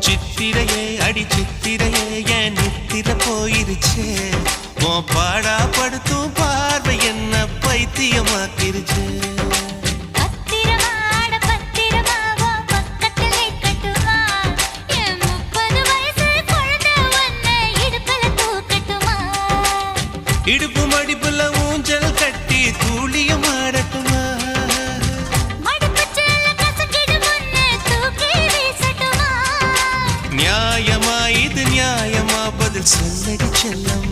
சித்திரையே அடி சித்திரையே என் நித்திர போயிருச்சே உன் பாடா படுத்தும் பார்வை என்ன பைத்தியமாக்கிருச்சு இடுப்பு மடிப்புல ஊஞ்சல் கட்டி தூளியம் ஆடட்டுமா நியாயமா இது நியாயமா பதில் சொல்லடி செல்லம்